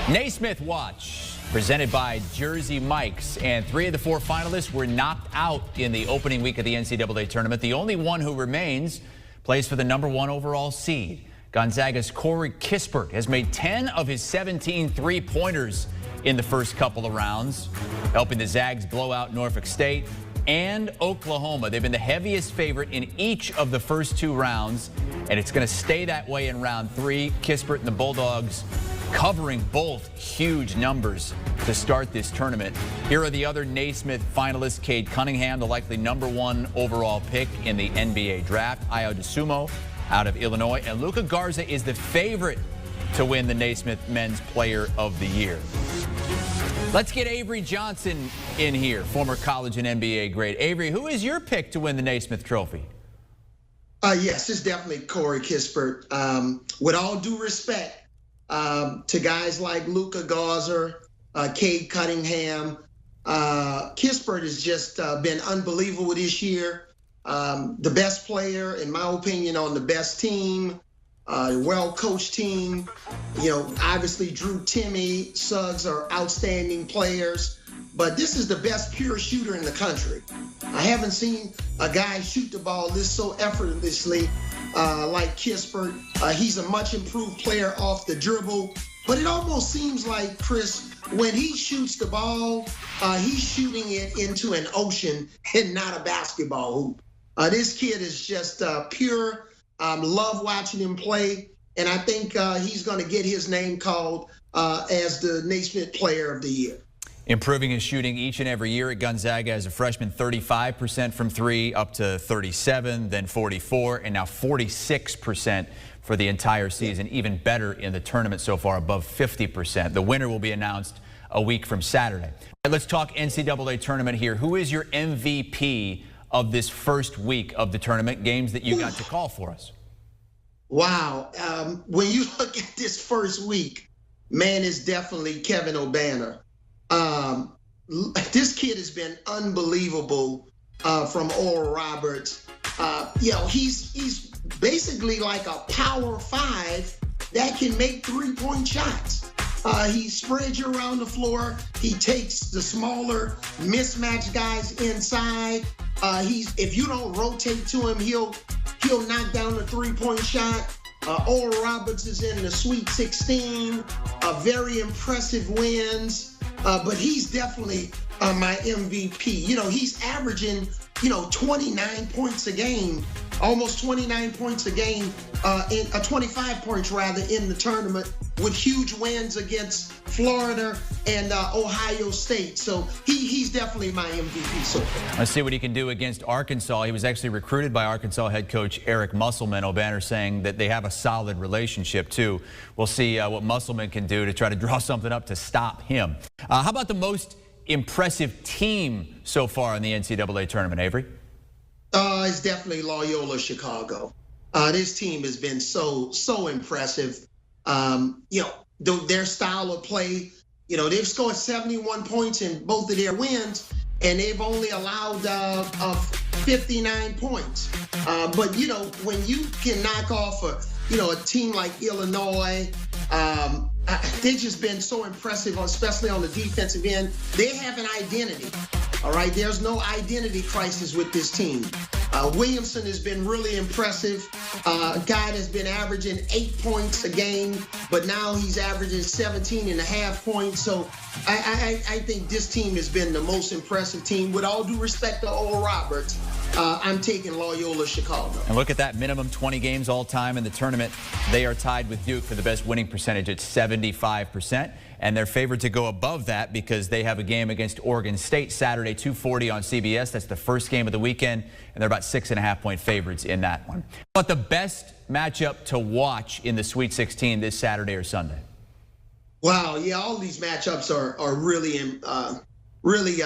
Naismith Watch, presented by Jersey Mike's, and 3 of the 4 finalists were knocked out in the opening week of the NCAA tournament. The only one who remains plays for the #1 overall seed. Gonzaga's Corey Kispert has made 10 of his 17 three-pointers in the first couple of rounds, helping the Zags blow out Norfolk State and Oklahoma. They've been the heaviest favorite in each of the first 2 rounds, and it's going to stay that way in round 3. Kispert and the Bulldogs covering both huge numbers to start this tournament. Here are the other Naismith finalists: Cade Cunningham, the likely #1 overall pick in the NBA draft; Ayo Dosunmu out of Illinois; and Luka Garza is the favorite to win the Naismith Men's Player of the Year. Let's get Avery Johnson in here, former college and NBA great. Avery, who is your pick to win the Naismith Trophy? Yes, it's definitely Corey Kispert. With all due respect to guys like Luka Garza, Cade Cunningham, Kispert has just been unbelievable this year. The best player, in my opinion, on the best team, well-coached team. You know, obviously Drew, Timmy, Suggs are outstanding players, but this is the best pure shooter in the country. I haven't seen a guy shoot the ball this so effortlessly like Kispert. He's a much improved player off the dribble, but it almost seems like, Chris, when he shoots the ball, he's shooting it into an ocean and not a basketball hoop. This kid is just pure. Love watching him play, and I think he's going to get his name called as the Naismith Player of the Year. Improving his shooting each and every year at Gonzaga. As a freshman, 35% from 3, up to 37, then 44, and now 46% for the entire season. Even better in the tournament so far, above 50%. The winner will be announced a week from Saturday. Let's talk NCAA tournament here. Who is your MVP of this first week of the tournament, games that you got to call for us? Wow. When you look at this first week, man, it's definitely Kevin O'Banner. This kid has been unbelievable from Oral Roberts. You know, he's basically like a power 5 that can make 3-point shots. He spreads you around the floor. He takes the smaller mismatched guys inside. If you don't rotate to him, he'll knock down the 3-point shot. Oral Roberts is in the Sweet 16. Very impressive wins. But he's definitely my MVP. You know, he's averaging, 29 points a game, almost 29 points a game, 25 points rather in the tournament, with huge wins against Florida and Ohio State. So he's definitely my MVP so far. Let's see what he can do against Arkansas. He was actually recruited by Arkansas head coach Eric Musselman. O'Banner saying that they have a solid relationship too. We'll see what Musselman can do to try to draw something up to stop him. How about the most impressive team so far in the NCAA tournament, Avery? It's definitely Loyola Chicago. This team has been so impressive. Their style of play, they've scored 71 points in both of their wins, and they've only allowed 59 points. But, when you can knock off a team like Illinois, they've just been so impressive, especially on the defensive end. They have an identity, all right? There's no identity crisis with this team. Williamson has been really impressive. A guy that's been averaging 8 points a game, but now he's averaging 17.5 points. So I think this team has been the most impressive team. With all due respect to Oral Roberts, I'm taking Loyola Chicago. And look at that, minimum 20 games all time in the tournament. They are tied with Duke for the best winning percentage at 75%. And they're favored to go above that because they have a game against Oregon State Saturday, 2:40 on CBS. That's the first game of the weekend, and they're about 6.5-point favorites in that one. But the best matchup to watch in the Sweet 16 this Saturday or Sunday? Wow, yeah, all these matchups are really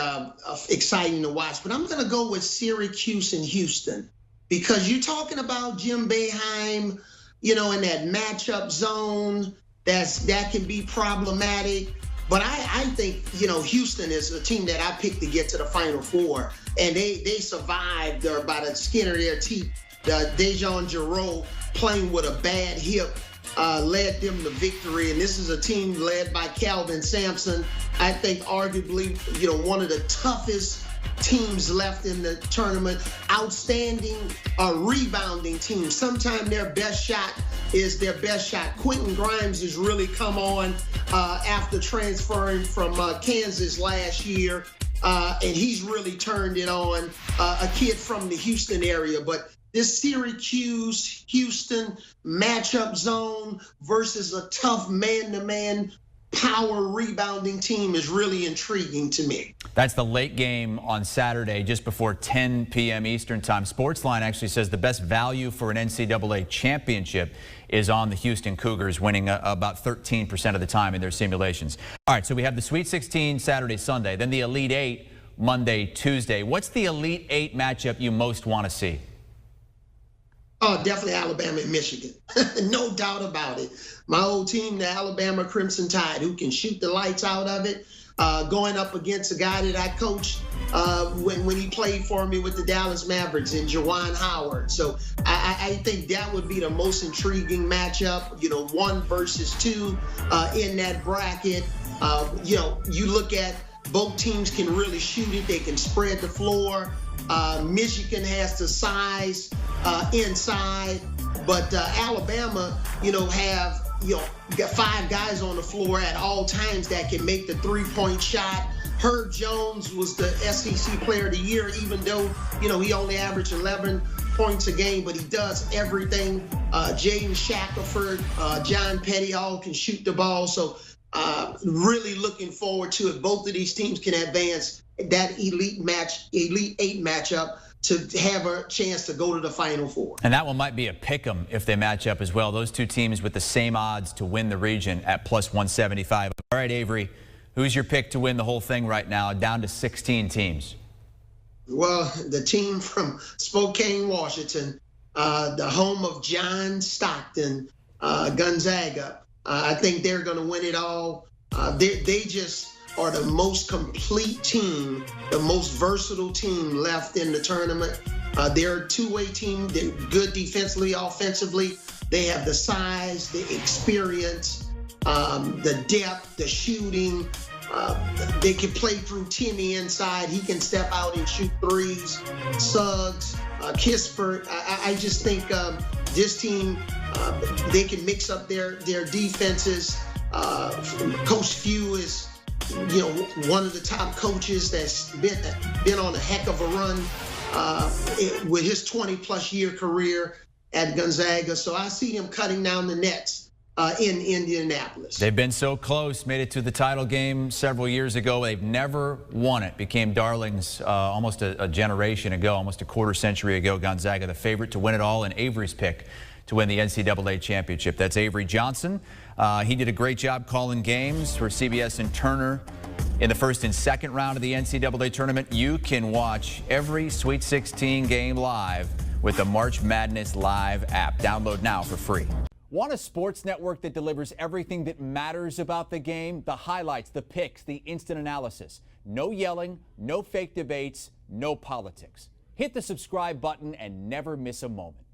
exciting to watch. But I'm going to go with Syracuse and Houston, because you're talking about Jim Boeheim, in that matchup zone. That can be problematic, but I think Houston is a team that I picked to get to the Final Four, and they survived by the skin of their teeth. Dejan Jarreau playing with a bad hip led them to victory. And this is a team led by Calvin Sampson. I think arguably, one of the toughest teams left in the tournament. Outstanding rebounding team. Sometimes their best shot is their best shot. Quentin Grimes has really come on after transferring from Kansas last year. And he's really turned it on. A kid from the Houston area. But this Syracuse-Houston matchup zone versus a tough man-to-man power rebounding team is really intriguing to me. That's the late game on Saturday, just before 10 p.m. Eastern time. Sportsline actually says the best value for an NCAA championship is on the Houston Cougars, winning about 13% of the time in their simulations. All right, so we have the Sweet 16 Saturday, Sunday, then the Elite 8 Monday, Tuesday. What's the Elite 8 matchup you most want to see? Oh, definitely Alabama and Michigan. No doubt about it. My old team, the Alabama Crimson Tide, who can shoot the lights out of it, going up against a guy that I coached when he played for me with the Dallas Mavericks and Juwan Howard. So I think that would be the most intriguing matchup, 1 versus 2 in that bracket. You look at both teams can really shoot it. They can spread the floor. Michigan has the size inside, but Alabama, have got 5 guys on the floor at all times that can make the 3-point shot. Herb Jones was the SEC Player of the Year, even though he only averaged 11 points a game, but he does everything. Jaden Shackelford, John Petty, all can shoot the ball. So really looking forward to it. Both of these teams can advance that Elite 8 matchup to have a chance to go to the Final Four. And that one might be a pick'em if they match up as well. Those two teams with the same odds to win the region at +175. All right, Avery, who's your pick to win the whole thing right now, down to 16 teams? Well, the team from Spokane, Washington, the home of John Stockton, Gonzaga. I think they're going to win it all. They just are the most complete team, the most versatile team left in the tournament. They're a two-way team. They're good defensively, offensively. They have the size, the experience, the depth, the shooting. They can play through Timmy inside. He can step out and shoot threes. Suggs, Kispert. I just think this team, they can mix up their defenses. Coach Few is, one of the top coaches that's been on a heck of a run with his 20-plus year career at Gonzaga. So I see him cutting down the nets in Indianapolis. They've been so close, made it to the title game several years ago. They've never won it. Became darlings almost a generation ago, almost a quarter century ago. Gonzaga, the favorite to win it all, and Avery's pick to win the NCAA championship. That's Avery Johnson. He did a great job calling games for CBS and Turner in the first and second round of the NCAA tournament. You can watch every Sweet 16 game live with the March Madness Live app. Download now for free. Want a sports network that delivers everything that matters about the game? The highlights, the picks, the instant analysis. No yelling, no fake debates, no politics. Hit the subscribe button and never miss a moment.